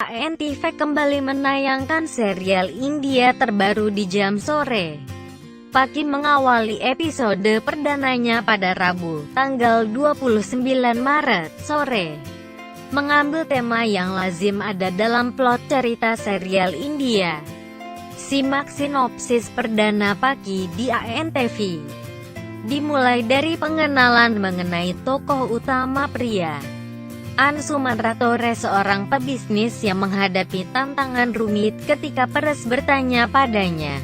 ANTV kembali menayangkan serial India terbaru di jam sore. Paki mengawali episode perdananya pada Rabu, tanggal 29 Maret, sore. Mengambil tema yang lazim ada dalam plot cerita serial India. Simak sinopsis perdana Paki di ANTV. Dimulai dari pengenalan mengenai tokoh utama pria. Ansuman Ratore, seorang pebisnis yang menghadapi tantangan rumit ketika Peres bertanya padanya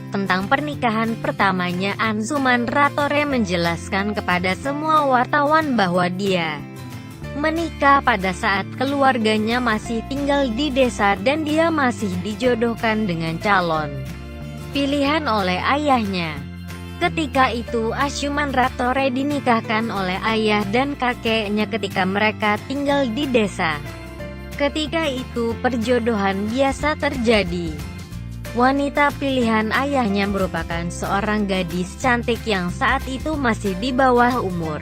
tentang pernikahan pertamanya. Ansuman Ratore menjelaskan kepada semua wartawan bahwa dia menikah pada saat keluarganya masih tinggal di desa dan dia masih dijodohkan dengan calon pilihan oleh ayahnya. Ketika itu Ansuman Ratore dinikahkan oleh ayah dan kakeknya ketika mereka tinggal di desa. Ketika itu perjodohan biasa terjadi. Wanita pilihan ayahnya merupakan seorang gadis cantik yang saat itu masih di bawah umur.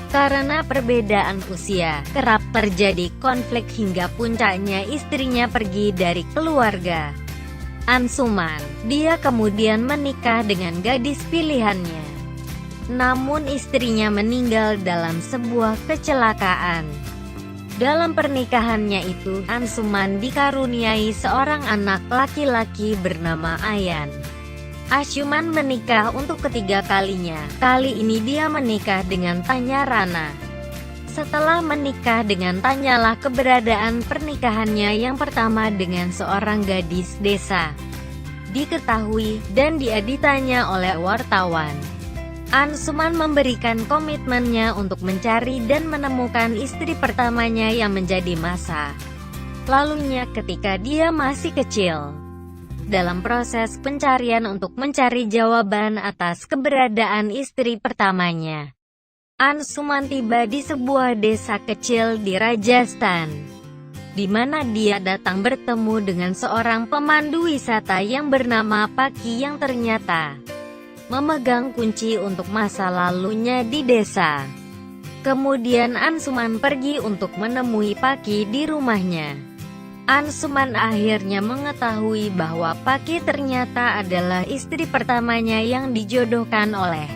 Karena perbedaan usia, kerap terjadi konflik hingga puncaknya istrinya pergi dari keluarga Ansuman. Dia kemudian menikah dengan gadis pilihannya. Namun istrinya meninggal dalam sebuah kecelakaan. Dalam pernikahannya itu, Ansuman dikaruniai seorang anak laki-laki bernama Ayan. Ansuman menikah untuk ketiga kalinya. Kali ini dia menikah dengan Tanya Rana. Setelah menikah dengan Tanyalah keberadaan pernikahannya yang pertama dengan seorang gadis desa diketahui, dan dia ditanya oleh wartawan. Ansuman memberikan komitmennya untuk mencari dan menemukan istri pertamanya yang menjadi masa lalunya ketika dia masih kecil. Dalam proses pencarian untuk mencari jawaban atas keberadaan istri pertamanya, Ansuman tiba di sebuah desa kecil di Rajasthan, di mana dia datang bertemu dengan seorang pemandu wisata yang bernama Paki yang ternyata memegang kunci untuk masa lalunya di desa. Kemudian Ansuman pergi untuk menemui Paki di rumahnya. Ansuman akhirnya mengetahui bahwa Paki ternyata adalah istri pertamanya yang dijodohkan oleh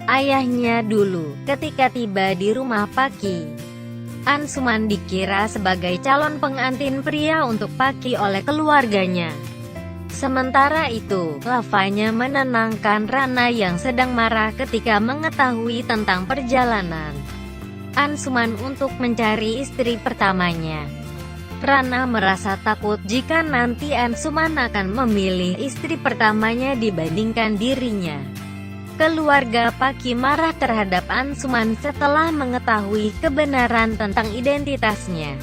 ayahnya dulu. Ketika tiba di rumah Paki, Ansuman dikira sebagai calon pengantin pria untuk Paki oleh keluarganya. Sementara itu, Lavanya menenangkan Rana yang sedang marah ketika mengetahui tentang perjalanan Ansuman untuk mencari istri pertamanya. Rana merasa takut jika nanti Ansuman akan memilih istri pertamanya dibandingkan dirinya. Keluarga Paki marah terhadap Ansuman setelah mengetahui kebenaran tentang identitasnya.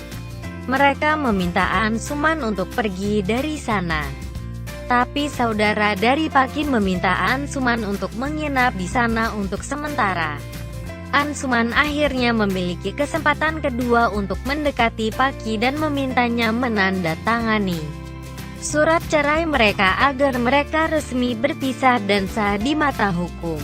Mereka meminta Ansuman untuk pergi dari sana. Tapi saudara dari Paki meminta Ansuman untuk menginap di sana untuk sementara. Ansuman akhirnya memiliki kesempatan kedua untuk mendekati Paki dan memintanya menandatangani surat cerai mereka agar mereka resmi berpisah dan sah di mata hukum.